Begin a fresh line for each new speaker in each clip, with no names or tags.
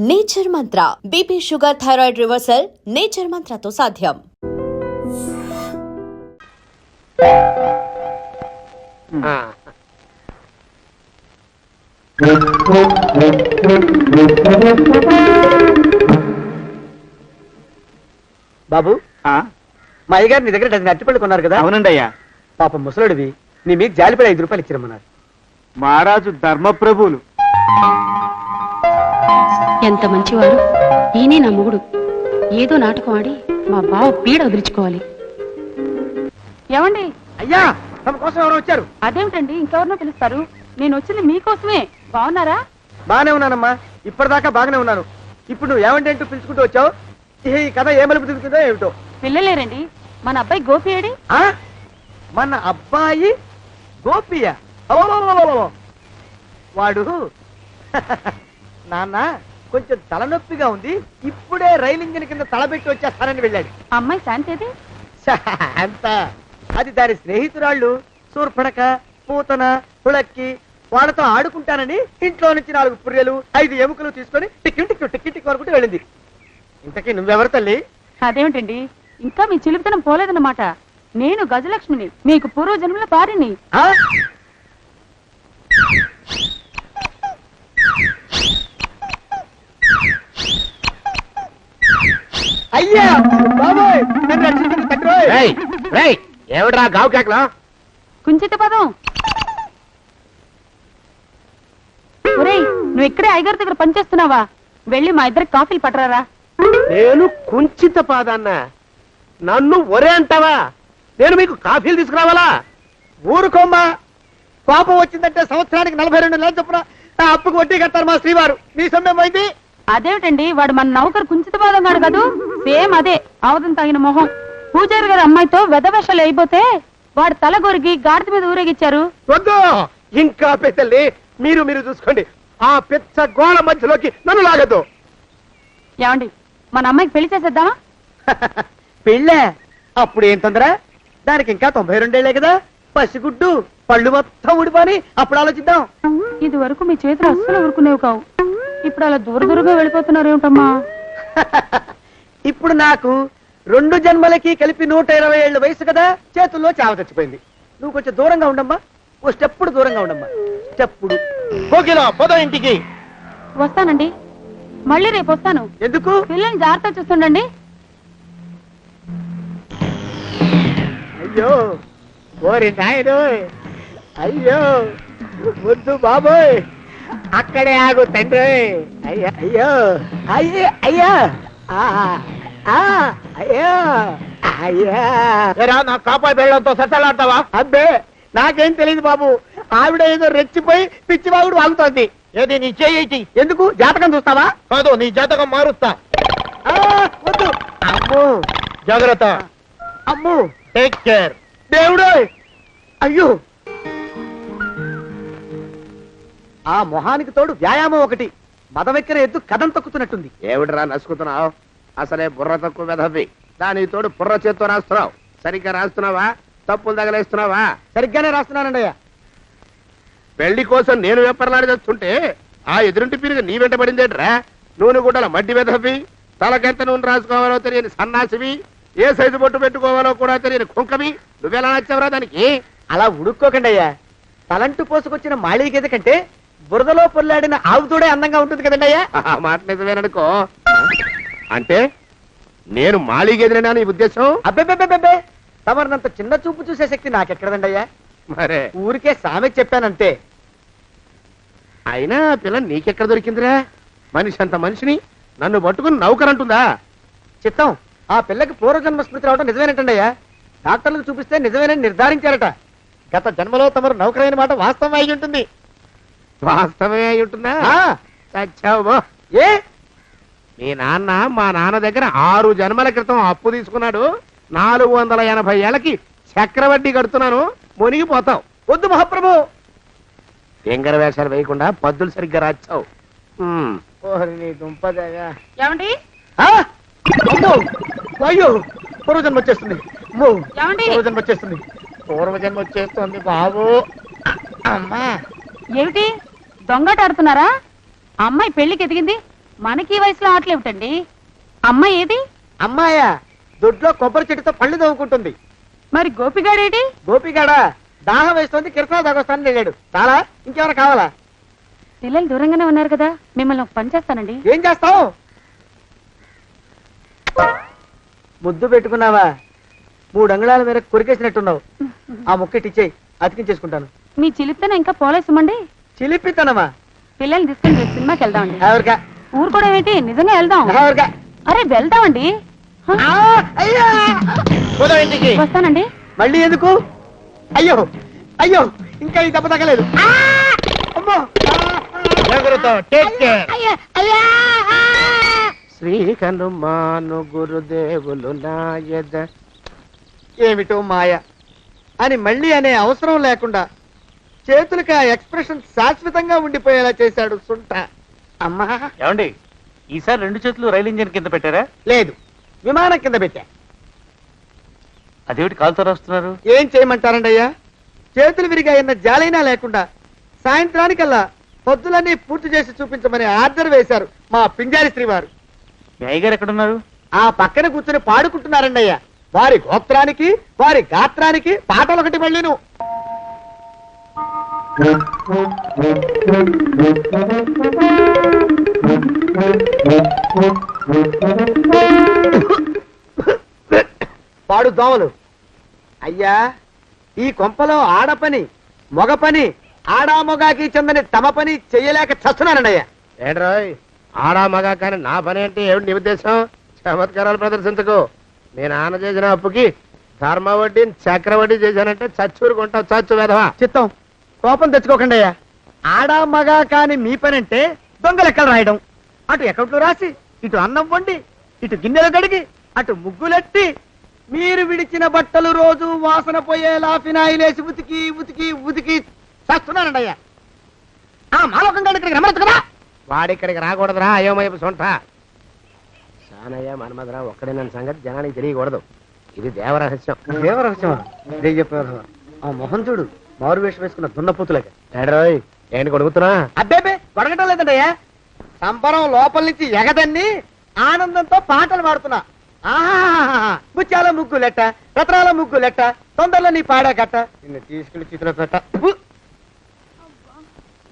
Nature Mantra BP sugar thyroid reversal Nature మంత్రతో సాధ్యం.
బాబు మా అయ్యగారు నీ దగ్గర డజన్ అరటిపళ్ళు కొన్నారు కదా?
అవునండి అయ్యా.
పాపం ముసలుడివి, నీ మీకు జాలిపడి 5 రూపాయలు ఇచ్చిరమ్మన్నారు.
మహారాజు ధర్మప్రభువులు.
ఎంత మంచివారు. ఈయనే నా మొగుడు. ఏదో నాటకం ఆడి మా బావ పీడ వదిలించుకోవాలి.
ఏమండి?
అయ్యా, తమ కోసం ఎవరు వచ్చారు?
అదేమిటండి, ఇంకెవరినో పిలుస్తారు? నేను వచ్చింది మీకోసమే. బాగున్నారా?
బాగానే ఉన్నానమ్మా, ఇప్పటిదాకా బాగానే ఉన్నాను. ఇప్పుడు నువ్వు ఏమంటే అంటూ పిలుచుకుంటూ వచ్చావు. ఈ కథ ఏ మలుపు తిరుగుతుందో ఏమిటో.
పిల్లలేరండి. మన అబ్బాయి గోపి ఏడి?
మన అబ్బాయి గోపియ? వాడు నాన్న కొంచెం తలనొప్పిగా ఉంది, ఇప్పుడే రైలు ఇంజిన్ కింద తలబెట్టి వచ్చేస్తానని వెళ్ళాడు.
అమ్మాయి శాంతి
అంత అది దాని స్నేహితురాళ్ళు సూర్పడక, పూతన, పుళక్కి వాళ్ళతో ఆడుకుంటానని ఇంట్లో నుంచి 4 పుర్రెలు 5 ఎముకలు తీసుకొని టిక్కి టిక్కి టిక్కి టిక్కి వరకు వెళ్ళింది. ఇంతకీ నువ్వెవరు తల్లి?
అదేమిటండి, ఇంకా మీ చిలుపుతనం పోలేదన్నమాట. నేను గజలక్ష్మిని, మీకు పూర్వజన్మల భార్యని.
అయ్యా బాబోయ్, నన్ను రక్షించండి తండ్రోయ్.
ఏమిట్రా గావు కేకలా?
కుంచిత పదం. ఒరేయ్, నువ్వు ఇక్కడే అయ్యగారి దగ్గర పనిచేస్తున్నావా? వెళ్ళి మా ఇద్దరికి కాఫీలు పట్టరారా?
నేను కుంచిత పాదాన్న, నన్ను ఒరే అంటావా? నేను మీకు కాఫీలు తీసుకురావాలా?
ఊరుకోమ్మా, కోపం వచ్చిందంటే సంవత్సరానికి 42 నెలలు చొప్పున అప్పుకు వడ్డీ కట్టారు మా శ్రీవారు. నీ సొమ్మేం పోయింది?
అదేమిటండి, వాడు మన నౌకరు కుంచిత పాదం గాడు కదూ. సేమ్ అదే, అవధం తగిన మొహం. పూజారి గారి అమ్మాయితో వెధవేషాలు అయిపోతే వాడు తల గొరిగి గాడిద మీద ఊరేగిచ్చారు.
వద్దు, ఇంకా పెద్దల్ని మీరు మీరు చూసుకోండి. ఆ పెద్ద గోళ మధ్యలోకి నన్ను లాగద్దు.
ఏమండి, మన అమ్మాయికి పెళ్లి చేసేద్దామా?
పెళ్ళే? అప్పుడు ఏం తొందర? దానికి ఇంకా 92 ఏళ్లే కదా. పసిగుడ్డు పళ్ళు మొత్తం ఊడిపోని అప్పుడు ఆలోచిద్దాం.
ఇది వరకు మీ చేతులు అస్సలు ఊరుకునేవి కావు. ఇప్పుడు అలా దూర దూరంగా వెళ్ళిపోతున్నారు ఏమిటమ్మా?
ఇప్పుడు నాకు 2 జన్మలకి కలిపి 120 ఏళ్ళ వయసు కదా, చేతుల్లో చావ చచ్చిపోయింది. నువ్వు కొంచెం దూరంగా ఉండమ్మా, ఓ స్టెప్పుడు దూరంగా ఉండమ్మా. స్టెప్పుడు
కోకిలా పద ఇంటికి.
వస్తానండి, మళ్ళీ రేపు వస్తాను.
ఎందుకు?
పిల్లల్ని జాగ్రత్త చూస్తుండండి.
అయ్యో ఓరి నాయను, అయ్యో వద్దు బాబోయ్, అక్కడే ఆగు తండ్రి. అయ్యా అయ్యో అయ్యో అయ్యా అయ్యో అయ్యా.
నా కాపాయి బెళ్ళంతో సత్తలాడతావా?
అబ్బే, నాకేం తెలియదు బాబు. ఆవిడ ఏదో రెచ్చిపోయి పిచ్చివాగుడు వాగుతోంది.
ఏది నీ చేయి?
ఎందుకు? జాతకం చూస్తావా?
కాదు, నీ జాతకం మారుస్తా.
వద్దు. అమ్మో,
జాగ్రత్త.
అమ్మో,
టేక్ కేర్.
దేవుడు. అయ్యో, ఆ మొహానికి తోడు వ్యాయామం ఒకటి. మదవెక్కిన ఎద్దు కథం తొక్కుతున్నట్టుంది.
ఏమిటిరా నసుకుతున్నావు? అసలే బుర్ర తక్కువ వెధవి. దాని తోడు బుర్ర చేత్తో రాస్తున్నావు. సరిగ్గా రాస్తున్నావా? తప్పులు తగలేస్తున్నావా?
సరిగ్గానే రాస్తున్నానండి అయ్యా.
పెళ్లి కోసం నేను వెప్పర్లాడి చేస్తుంటే ఆ ఎదురింటి పీరుగా నీ వెంట పడిందేట్రా? నూనె గుడ్డల మడ్డి వెధవి, తలకెంత నూనె రాసుకోవాలో తెలియని సన్నాసివి, ఏ సైజు బొట్టు పెట్టుకోవాలో కూడా తెలియని కుంకవి. నువ్వెలా నచ్చావురా దానికి?
అలా ఉడుక్కోకండి అయ్యా. తలంటు పోసుకొచ్చిన మాళీ గేదె కంటే బురదలో పొల్లాడిన ఆవుతోడే అందంగా ఉంటుంది కదండి అయ్యా.
ఆ మాట నిజమేననుకో. అంటే నేను మాళీగేదినా నీ ఉద్దేశం?
అబ్బెబ్బెబ్బెబ్బే, తమరినంత చిన్న చూపు చూసే శక్తి నాకెక్కడదండి అయ్యా.
మరే
ఊరికే సామె చెప్పానంతే.
అయినా పిల్ల నీకెక్కడ దొరికిందిరా? మనిషి అంత మనిషిని నన్ను పట్టుకుని నౌకరంటుందా?
చిత్తం, ఆ పిల్లకి పూర్వజన్మ స్మృతి రావడం నిజమేనటండి అయ్యా. డాక్టర్లకు చూపిస్తే నిజమేనని నిర్ధారించారట. గత జన్మలో తమరు నౌకరైన మాట వాస్తవం అయి ఉంటుంది.
వాస్తవమే అయి ఉంటుందా? చచ్చావు.
ఏ?
మీ నాన్న మా నాన్న దగ్గర 6 జన్మల క్రితం అప్పు తీసుకున్నాడు. 480 ఏళ్ళకి చక్రవడ్డీ కడుతున్నాను. మునిగిపోతావు.
వద్దు మహాప్రభు.
ఎంగర వేషాలు వేయకుండా పద్దులు సరిగ్గా రాచావు.
ఏమండి?
అయ్యో, పూర్వజన్మ వచ్చేస్తుంది.
ఏమండి?
పూర్వజన్మ వచ్చేస్తుంది. పూర్వజన్మ వచ్చేస్తుంది బాబు. అమ్మా,
ఏమిటి దొంగట ఆడుతున్నారా? అమ్మాయి పెళ్లికి ఎదిగింది, మనకి ఈ వయసులో ఆటలు ఏమిటండి? అమ్మాయి ఏది?
అమ్మాయా దొడ్లో కొబ్బరి చెట్టుతో పళ్ళు తవ్వుకుంటుంది.
మరి గోపిగాడేటి?
గోపిగాడ దాహం వేస్తుంది, కిరసా తాగొస్తానని వెళ్ళాడు. చాలా ఇంకేమైనా కావాలా?
పిల్లలు దూరంగానే ఉన్నారు కదా, మిమ్మల్ని ఒక పని చేస్తానండి.
ఏం చేస్తావు? ముద్దు పెట్టుకున్నావా? 3 అంగుళాల మేర కొరికేసినట్టున్నావు. ఆ ముక్క ఇచ్చేయి, అతికించేసుకుంటాను.
మీ చిలిపితేనే ఇంకా పోలేసమండి.
చిలిపితనమా?
పిల్లల్ని తీసుకుని రేపు సినిమాకి వెళ్దామండి.
ఎవరికా?
ఊరు కూడా ఏంటి, నిజంగా వెళ్దాం.
ఎవరికా?
అరే వెళ్దామండి. హ,
అయ్యా పోదాం ఇంటికి.
వస్తానండి.
మళ్ళీ ఎందుకు? అయ్యో అయ్యో, ఇంకా ఈ దెబ్బ తగ్గలేదు. అమ్మో!
శ్రీ హనుమాను గురుదేవులు నాయద.
ఏమిటో మాయ అని మళ్ళీ అనే అవసరం లేకుండా చేతులకి ఆ ఎక్స్ప్రెషన్ శాశ్వతంగా ఉండిపోయేలా చేశాడు సుంట. అమ్మా
ఏమండి, ఈసారి 2 చేతులు రైలు ఇంజిన్ కింద పెట్టారా?
లేదు, విమానం కింద పెట్టా.
అదేమిటి కాలుతో రాస్తున్నారు?
ఏం చేయమంటారండి అయ్యా? చేతులు విరిగాయన్న జాలైనా లేకుండా సాయంత్రానికల్లా పొద్దులన్నీ పూర్తి చేసి చూపించమని ఆర్డర్ వేశారు మా పింజారి శ్రీ వారు.
మీ అయ్యగారు ఎక్కడున్నారు?
ఆ పక్కన కూర్చుని పాడుకుంటున్నారండి అయ్యా. వారి గోత్రానికి వారి గాత్రానికి పాటలు ఒకటి మళ్ళీను. పాడు దోమలు. అయ్యా, ఈ కొంపలో ఆడపని మగ పని ఆడా మొగాకి చెందని తమ పని చెయ్యలేక చస్తున్నానండి అయ్యా.
ఏంట్రాయ్ ఆడా మగా కానీ నా పని అంటే ఏమిటి నీ ఉద్దేశం? చమత్కారాలు ప్రదర్శించకు. మీ నాన్న చేసిన అప్పుకి ధర్మ వడ్డీని చక్ర వడ్డీ చేశానంటే చచ్చూరుకుంటావు. చచ్చు వెధవా.
చిత్తం, కోపం తెచ్చుకోకండి అయ్యా. ఆడా మగా కాని మీ పని అంటే దొంగ లెక్కలు రాయడం. అటు అకౌంట్లో రాసి, ఇటు అన్నం వండి, ఇటు గిన్నెలు కడిగి, అటు ముగ్గులెట్టి, మీరు విడిచిన బట్టలు రోజు వాసన పోయేలా ఫినాయిలేసి ఉతికి ఉతికి ఉతికి చేస్తున్నానండి అయ్యా. ఆ మాలోకం గారి ఇక్కడికి రమ్మనొచ్చు కదా.
వాడిక్కడికి రాకూడదురా అయోమయపు సొంట. సానయ్య మన్మధరా ఒక్కడే నన్ను సంగతి జనానికి తెలియకూడదు. ఇది దేవరహస్యం.
దేవరహస్యమా? చెప్పారు. ఆ మొహం చూడు, మారు వేషం వేసుకున్న దున్నపోతులేక.
ఏడ్రోయ్ ఏంటి కొడుకుతున్నా?
అబ్బేబే గొడగటం లేదండయ్యా. సంబరం లోపల నుంచి ఎగదన్ని ఆనందంతో పాటలు పాడుతున్నా. ఆహా, ముత్యాల ముగ్గులెట్ట, రత్నాల ముగ్గులెట్ట, తొందరలో నీ పాడా కట్ట, నిన్ను తీసుకెళ్లి చిత్ర పెట్ట.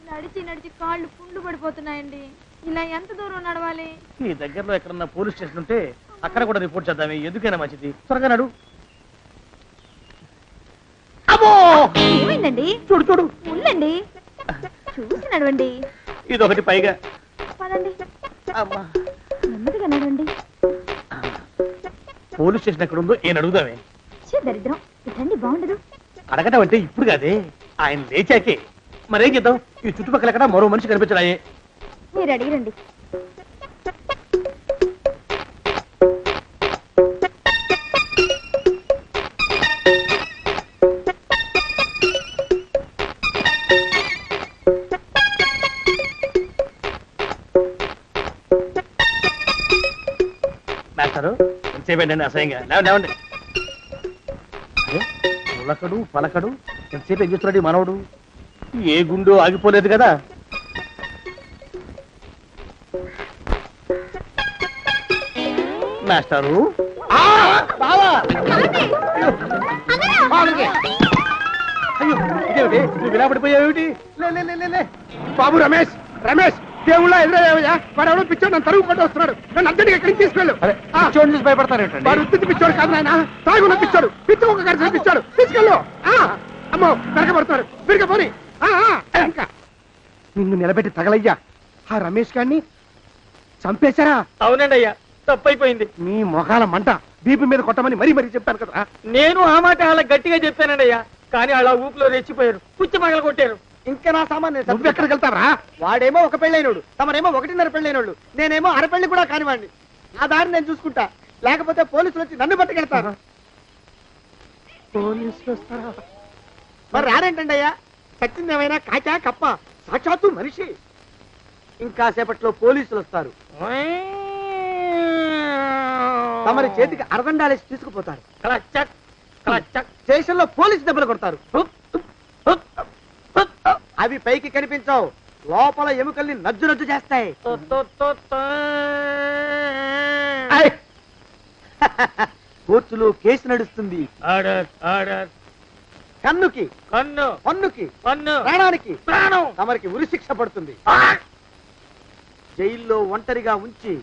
నడిచి నడిచి కాళ్ళు పుండ్లు పడిపోతున్నాయండి. ఇలా ఎంత దూరం నడవాలి?
ఈ దగ్గరలో ఎక్కడన్నా పోలీస్ స్టేషన్ ఉంటే అక్కడ కూడా రిపోర్ట్ చేద్దామే, ఎందుకైనా మంచిది. త్వరగా నడు.
అమ్మో!
ఏమైందండి?
చూడు చూడు,
ఉండండి, చూసి నడవండి.
ఇదొకటి పైగా.
పదండి,
అమ్మా,
నెమ్మదిగా నడవండి.
పోలీస్ స్టేషన్ ఎక్కడ ఉందో ఏం అడుగుదామే.
దరిద్రం, ఇటండి బాగుండదు.
అడగటం అంటే ఇప్పుడు కాదే, ఆయన లేచాకే. మరేం చేద్దాం, ఈ చుట్టుపక్కల ఎక్కడ మరో మనిషి కనిపించడాయే.
మీరు అడిగిరండి.
మాస్టారు ఎంతసేపండి అసహ్యంగా లేవండి. అరే ఉలకడు పలకడు, ఎంతసేపు ఏం చేస్తున్నాడు ఈ మనవడు? ఏ గుండు ఆగిపోలేదు కదా. మాస్టారు అయ్యో ఇదేమిటి, నువ్వు ఇలా పడిపోయావేమిటి?
లే. బాబు రమేష్, రమేష్ దేవుళ్ళ ఎదురయ్యా. వాడు ఎవడో పిచ్చోడు నన్ను తరుగు పట్టి వస్తున్నాడు. నన్ను అద్దెకి ఎక్కడికి తీసుకెళ్ళు.
పిచ్చోడిని చూసి భయపడతారేంటండి?
వాడు ఉత్తి పిచ్చోడు కాదు నాయన, తాగున్న పిచ్చాడు. పిచ్చి ఒక కలిసి పిచ్చాడు. తీసుకెళ్ళు. అమ్మో వెనకబడుతున్నాడు. తిరిగి పోని. ఇంకా నిన్ను నిలబెట్టి తగలయ్యా. ఆ రమేష్ గారిని చంపేశారా?
అవునండి అయ్యా, తప్పైపోయింది.
నీ మొఖాల మంట బీపీ మీద కొట్టమని మరీ మరీ చెప్పాను కదా.
నేను ఆ మాట అలా గట్టిగా చెప్పానండి అయ్యా, కానీ అలా ఊపిలో రెచ్చిపోయారు, పుచ్చి పగల కొట్టారు.
ఇంకా నా సామాన్
నువ్వు ఎక్కడికి వెళ్తావరా?
వాడేమో ఒక పెళ్ళైనోడు, తమరేమో 1.5 పెళ్ళైనోళ్ళు, నేనేమో అరపెళ్ళి కూడా కానివ్వండి. ఆ దారి నేను చూసుకుంటా, లేకపోతే పోలీసులు వచ్చి నన్ను పట్టుకెళ్తారు.
పోలీసులు వస్తారా?
మరి రారేంటండి అయ్యా? చచ్చింది ఏమైనా కాచా కప్ప, సాక్షాత్తు మనిషి. ఇంకా సేపట్లో పోలీసులు వస్తారు, తమరి చేతికి అరదండాలేసి తీసుకుపోతారు. స్టేషన్ లో పోలీసు దెబ్బలు కొడతారు. అవి పైకి కనిపించవు, లోపల ఎముకల్ని నజ్జు నజ్జు చేస్తాయి.
ఆయ్.
కోర్టులో కేసు నడుస్తుంది.
Order order.
కన్నుకి
కన్ను
పన్నుకి
పన్ను
ప్రాణానికి
ప్రాణం.
తమరికి ఉరిశిక్ష పడుతుంది. జైల్లో ఒంటరిగా ఉంచి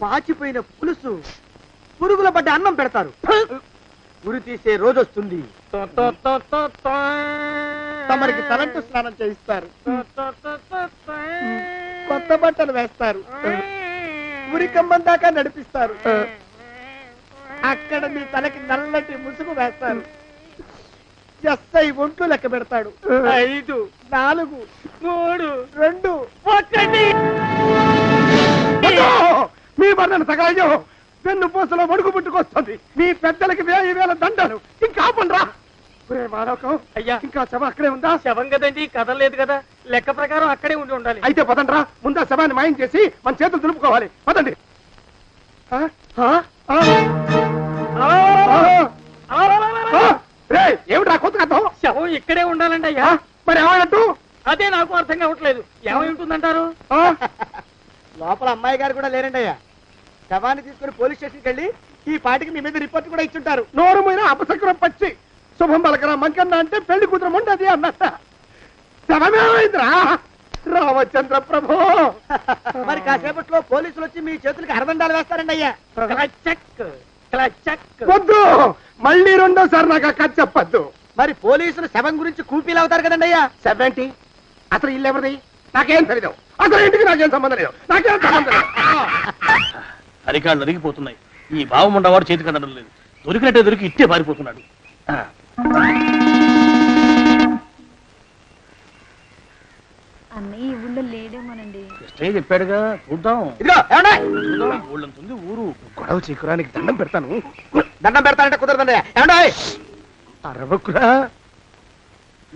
పాచిపోయిన పులుసు పురుగుల పడ్డ అన్నం పెడతారు. ఉరి తీసే రోజు వస్తుంది. తమరికి తలంటు స్నానం చేయిస్తారు. కొత్త బట్టలు వేస్తారు. ఉరికంబం దాకా నడిపిస్తారు. అక్కడ మీ తలకి నల్లటి ముసుగు వేస్తారు. ఎస్ఐ ఒంట్లు లెక్క పెడతాడు. 5 4 3 2 1.
మీ వర్ణన సగాయం పెన్ను పూసలో వడుగు పుట్టుకొస్తుంది. మీ పెద్దలకి 1000 దండాలు. ఇంకా ఆపండ్రా. మానవకం
అయ్యా.
ఇంకా శవ అక్కడే ఉందా?
శవం కదండి, కదలేదు కదా. లెక్క ప్రకారం అక్కడే ఉండాలి.
అయితే పదండ్రా. ముందా శవాన్ని మాయం చేసి మన చేతులు దులుపుకోవాలి. పదండి. ఆ? ఆ? ఆ? ఏమిట్రా కొత్త కథ?
శవం ఇక్కడే ఉండాలండి అయ్యా.
మరి ఏమైనట్టు?
అదే నాకు అర్థం కావట్లేదు. ఏమై ఉంటుందంటారు?
లోపల అమ్మాయి గారు కూడా లేరండి అయ్యా. శవాన్ని తీసుకుని పోలీస్ స్టేషన్కి వెళ్ళి ఈ పాటికి మీ మీద రిపోర్ట్ కూడా ఇచ్చుంటారు.
నోరు మీద అపసక్రం పచ్చి శుభం పలకరా మంకన్న అంటే పెళ్లి కూతురు ఉండదు అన్నట్ట. శవమేమైందిరా రామచంద్ర ప్రభు.
మరి కాసేపట్లో పోలీసులు వచ్చి మీ చేతులకి అరదండాలు వేస్తారండి అయ్యా.
వద్దు. మళ్ళీ రెండోసారి నాకు కథ చెప్పద్దు.
మరి పోలీసులు శవం గురించి కూపీలు అవుతారు కదండి అయ్యా.
సెవెంటీ అసలు ఇల్లు ఎవరిది? నాకేం తెలియదు. అసలు ఇంటికి నాకేం సంబంధం లేదు. నాకేం సంబంధం లేదు.
అరికాళ్ళు అరిగిపోతున్నాయి. ఈ భావం ఉండవాడు చేతికి అందడం లేదు. దొరికినట్టే దొరికి ఇట్టే పారిపోతున్నాడు.
అన్నయ్య ఈ ఊళ్ళో లేడేమోనండి.
కృష్ణయ్య చెప్పాడుగా, చూద్దాం.
ఇదిగో ఏమండి?
చూద్దాం. ఊళ్ళంతుంది ఊరు.
గొడవ చీకురానికి దండం పెడతాను.
దండం పెడతానంటే కుదరదండి అయ్యా. ఏమండి?
అరవకురా.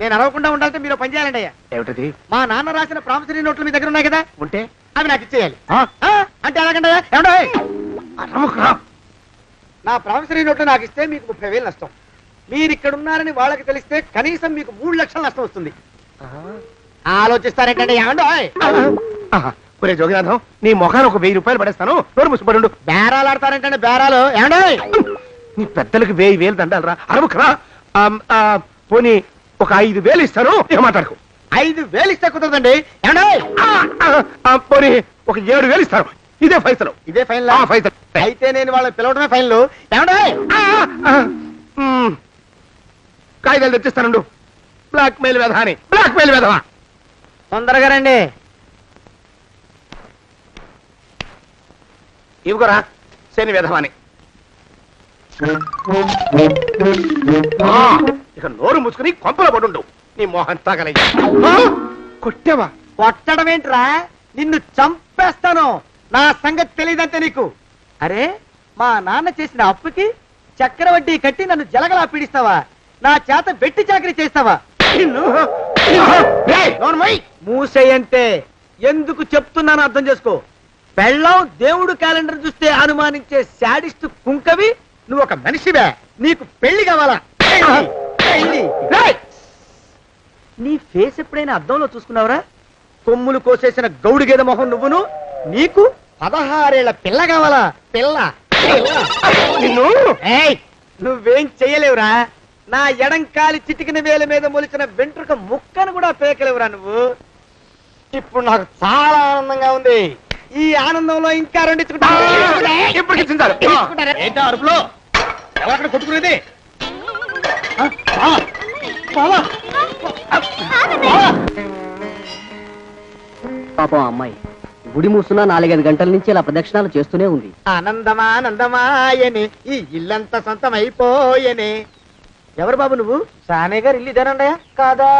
నేను అరవకుండా ఉండాలంటే మీరు పని చేయాలండి అయ్యా.
ఏమిటది?
మా నాన్న రాసిన ప్రామిసరీ నోట్లు మీ దగ్గర ఉన్నాయి కదా,
ఉంటే
అవి నాకు ఇచ్చేయాలి.
ఆ?
అంటే ఎలాగండి అయ్యా? ఏమండి?
అరవకురా.
నా ప్రామిసరీ నోట్లు నాకు ఇస్తే మీకు 30,000 నష్టం. మీరు ఇక్కడ ఉన్నారని వాళ్ళకి తెలిస్తే కనీసం మీకు 3 లక్షల నష్టం వస్తుంది. ఆలోచిస్తారేంటండి? ఏమండి?
ఒరే జోగినాథం, నీ మొఖాన్ని ఒక 1000 రూపాయలు పడేస్తాను. నోరు ముసుపడు.
బేరాలు ఆడతారేంటండి? బేరాలు ఏమండి?
నీ పెద్దలకు 1000 దండాలరా. అరవకురా. పోనీ ఒక 5,000 ఇస్తాను. ఏం మాట్లాడుకో.
5,000 ఇస్తే కుదరదండి. ఏమండి?
పోనీ ఒక 7,000 ఇస్తాను. ఇదే ఫైసలు.
ఇదే ఫైన్.
ఫైసలు.
అయితే నేను వాళ్ళని పిలవడమే ఫైన్లు. ఏమండి?
కాగితాలు తెచ్చిస్తానండు. బ్లాక్ మెయిల్ వెధవా. బ్లాక్ మెయిల్ వెధవా.
తొందరగా రండి.
ఇవ్వరా శని వెధవాని. ఇక నోరు మూసుకుని కొంపలో పడుండు. నీ మోహన్ తాగలయ్యా. కొట్టావా?
కొట్టడం ఏంట్రా? నిన్ను చంపేస్తాను. నా సంగతి తెలియదంటే నీకు. అరే, మా నాన్న చేసిన అప్పుకి చక్రవడ్డీ కట్టి నన్ను జలగలా పీడిస్తావా? నా చేత బెట్టి చాకరీ చేస్తావా? మూసేయంటే ఎందుకు చెప్తున్నాను అర్థం చేసుకో. పెళ్ళం దేవుడు క్యాలెండర్ చూస్తే అనుమానించే శాడిస్ట్ కుంకవి నువ్వు ఒక మనిషివే. నీకు పెళ్లి కావాలా? పెళ్లి. నీ ఫేస్ ఎప్పుడైనా అద్దంలో చూసుకున్నావురా? కొమ్ములు కోసేసిన గౌడు గేదె మొహం నువ్వును. నీకు 16 ఏళ్ల పిల్ల కావాలా? పిల్ల. నువ్వేం చెయ్యలేవురా. నా ఎడంకాలి చిటికిన వేల మీద మొలిచిన వెంట్రుక ముక్కను కూడా పేకలేవురా నువ్వు. ఇప్పుడు నాకు చాలా ఆనందంగా ఉంది. ఈ ఆనందంలో ఇంకా
ఏంటా అరుపులో? ఎవరక్కడ కొట్టుకునేది?
పాపం అమ్మాయి గుడి మూస్తున్నా 4-5 గంటల నుంచి ఇలా ప్రదక్షిణాలు చేస్తూనే ఉంది.
ఆనందమానందమాయని ఈ ఇల్లంతా సొంతం అయిపోయని. ఎవరు బాబు నువ్వు? సానే గారు ఇల్లు ఇదేనండయా? కాదా?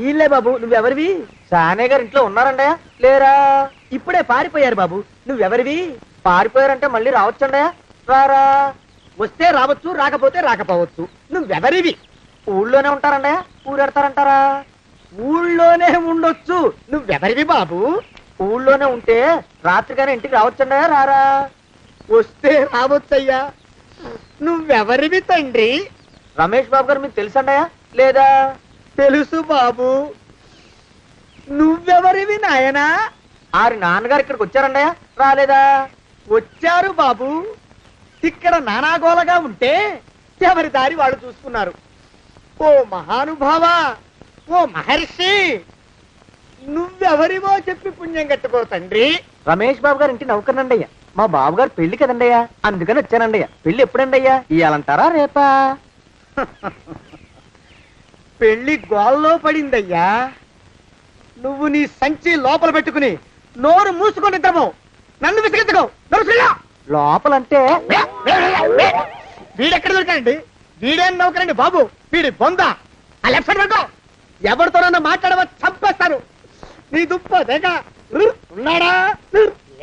ఇల్లే బాబు. నువ్వెవరివి? సానే గారు ఇంట్లో ఉన్నారండయా? లేరా? ఇప్పుడే పారిపోయారు బాబు. నువ్వెవరివి? పారిపోయారంటే మళ్ళీ రావచ్చండయా? రారా. వస్తే రావచ్చు, రాకపోతే రాకపోవచ్చు. నువ్వెవరివి? ఊళ్ళోనే ఉంటారండయా? ఊరెడతారంటారా? ఊళ్ళోనే ఉండొచ్చు. నువ్వెవరివి బాబు? ఊళ్ళోనే ఉంటే రాత్రిగానే ఇంటికి రావచ్చండయా? రారా. వస్తే రావచ్చయ్యా. నువ్వెవరివి తండ్రి? రమేష్ బాబు గారు మీకు తెలుసండయా? లేదా? తెలుసు బాబు. నువ్వెవరివి నాయనా? ఆరి నాన్నగారు ఇక్కడికి వచ్చారండయ్యా? రాలేదా? వచ్చారు బాబు. ఇక్కడ నానాగోలగా ఉంటే ఎవరి దారి వాళ్ళు చూసుకున్నారు. ఓ మహానుభావ, ఓ మహర్షి, నువ్వెవరివో చెప్పి పుణ్యం కట్టుకో తండ్రి. రమేష్ బాబు గారు ఇంటి నౌకర్నండయ్యా. మా బాబు గారు పెళ్లి కదండయ్యా, అందుకని వచ్చానండయ్యా. పెళ్లి ఎప్పుడండయ్యా? ఇయ్యాలంటారా రేపా? పెళ్లి గోల్లో పడిందయ్యా. నువ్వు నీ సంచి లోపల పెట్టుకుని నోరు మూసుకొని నిద్రపో. నన్ను విసిగించుకో. లోపలంటే వీడెక్కడ దొరికాడండి? వీడేం నౌకరండి బాబు, వీడి బొంద. ఆ లెఫ్ట్ సైడ్ పెట్టుకో. ఎవరితోనన్నా మాట్లాడవా చంపేస్తారు. నీ దుప్ప దేక ఉన్నాడా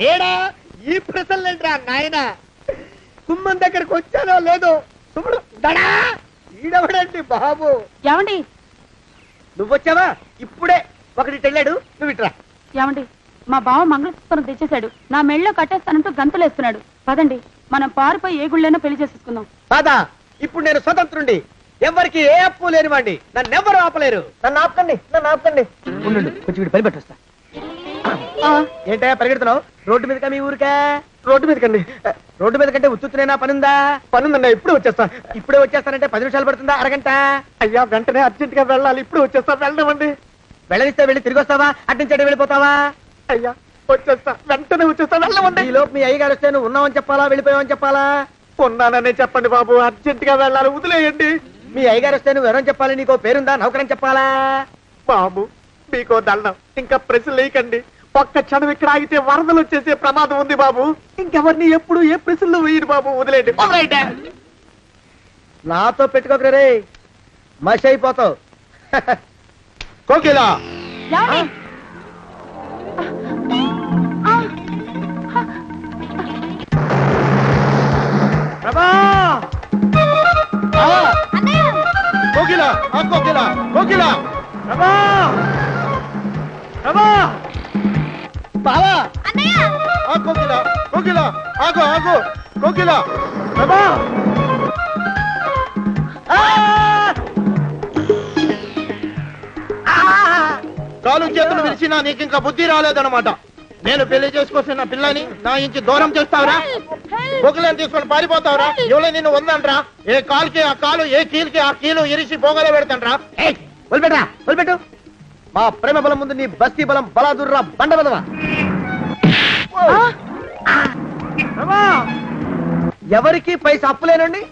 లేడా? ఈ ప్రశ్నలేంట్రా నాయన? కుమ్మం దగ్గరకు వచ్చానో లేదో చూడు. ఈడవడండి బాబు.
ఏమండి
నువ్వొచ్చావా? ఇప్పుడే ఒకటి వెళ్ళాడు, నువ్వు ఇట్రా.
ఏమండి, మా బావ మంగళసూత్రం తెచ్చేశాడు. నా మెళ్ళో కట్టేస్తానంటూ గంతులేస్తున్నాడు. పదండి, మనం పారిపోయి ఏ గుళ్ళైనా పెళ్లి చేసేసుకుందాం.
కాదా? ఇప్పుడు నేను స్వతంత్రుండి, ఎవరికి ఏ అప్పు లేనివ్వండి. నన్ను ఎవరు ఆపలేరు. నన్ను ఆపకండి, నన్ను ఆపకండి. ఉండు, కొంచెం వీడు పని పెట్టొస్తా. ఏంటయ్యా పరిగెడుతున్నావు? రోడ్డు మీదకా మీ ఊరికా? రోడ్డు మీదకండి. రోడ్డు మీద కంటే ఉత్తునేనా? పనుందా? పనుందన్నా, ఇప్పుడే వచ్చేస్తా. ఇప్పుడే వచ్చేస్తానంటే 10 నిమిషాలు పడుతుందా? అరగంట? అయ్యా వెంటనే అర్జెంట్ గా వెళ్ళాలి. ఇప్పుడు వచ్చేస్తా. వెళ్ళమండి. వెళ్ళనిస్తే వెళ్ళి తిరిగి వస్తావా? అట్నుంచి వెళ్ళిపోతావా? అయ్యా వచ్చేస్తా, వెంటనే వచ్చేస్తా. వెళ్ళమండి. ఈ లోపు మీ అయ్యగారు వస్తే నువ్వు ఉన్నావని చెప్పాలా, వెళ్ళిపోయావని చెప్పాలా? ఉన్నాననే చెప్పండి బాబు, అర్జెంట్ గా వెళ్ళాలి, వదిలేయండి. మీ అయ్యగారు వస్తే నువ్వు ఎవరని చెప్పాలి? నీకో పేరుందా? నౌకరని చెప్పాలా? బాబు మీకో దండం, ఇంకా ప్రశ్నలు వేయకండి. ఒక్క క్షణం ఇక్కడ ఆగితే వరదలు వచ్చేసే ప్రమాదం ఉంది బాబు. ఇంకెవరిని ఎప్పుడు ఏ ప్రశ్నలు వేయరు బాబు, వదిలేయండి. నాతో పెట్టుకోకరే, మషి అయిపోతావు.
కోకిలా
ఏమండి?
ప్రభా!
కోకిలా కోకిలా కోకిలా
ప్రభా! ప్రభా! బావా!
కోకిలా కోకిలా ఆగు ఆగు కోకిలా
ప్రభా!
కాలు చేతులు విరిచినా నీకు ఇంకా బుద్ధి రాలేదన్నమాట. నేను పెళ్లి చేసుకొస్తున్న పిల్లని నా ఇంటి దూరం చేస్తావురా? బొగ్గులను తీసుకొని పారిపోతావురా? ఎవరో నిన్ను ఉందంట్రా? ఏ కాలుకి ఆ కాలు, ఏ కీలుకి ఆ కీలు ఇరిసి పోగలే పెడతాంట్రా?
వదిలిపెట్టరా, వదిలిపెట్టు. మా ప్రేమ బలం ముందు నీ బస్తీ బలం బలాదుర్రా బండ బలవా. ఎవరికి పైసా అప్పులేనండి,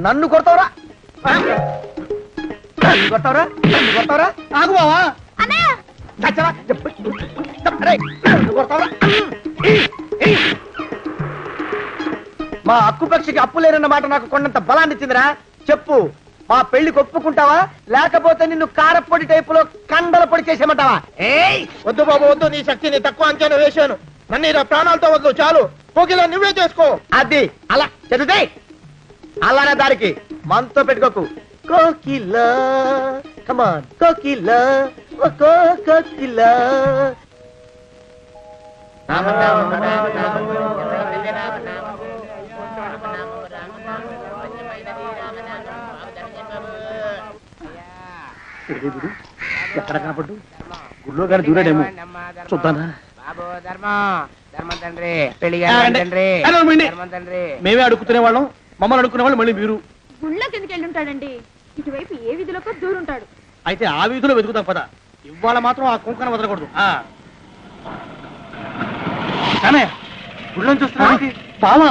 నన్ను కొడతావురా? నన్ను కొడతావురా? నన్ను కొడతావురా? ఆగు బావా. చచ్చరా? అరే, నన్ను కొడతావురా? మా అక్కుపక్షికి అప్పు లేరన్న మాట నాకు కొండంత బలాన్ని ఇచ్చిందిరా. చెప్పు, మా పెళ్లికి ఒప్పుకుంటావా, లేకపోతే నిన్ను కారపొడి టైపులో కండల పొడి చేసేమంటావా?
వద్దు బాబు వద్దు, నీ శక్తిని తక్కువ అంచనా వేశాను. నన్ను ఇలా ప్రాణాలతో వద్దు, చాలు. కోకిలా నువ్వే చేసుకో.
అది అలా చదివితే అలానే దారికి మనతో పెట్టుకోకు. కోకిలా కమాన్ కోకిలా, ఓ కోకిలా.
ఎక్కడ కనపడ్డు? గుళ్ళో కానీ దూరాడేమో, చూద్దానా? మేమే అడుగుతునే వాళ్ళం, మమ్మల్ని అడుక్కునే వాళ్ళు మళ్ళీ మీరు.
గుళ్ళో కిందకి వెళ్ళి ఉంటాడండి. ఇటువైపు ఏ వీధిలోకి దూరుంటాడు.
అయితే ఆ వీధిలో వెతుకుతాం పద. ఇవాళ మాత్రం ఆ కుంకన వదలకూడదు. గుళ్ళని చూస్తున్నా బావా.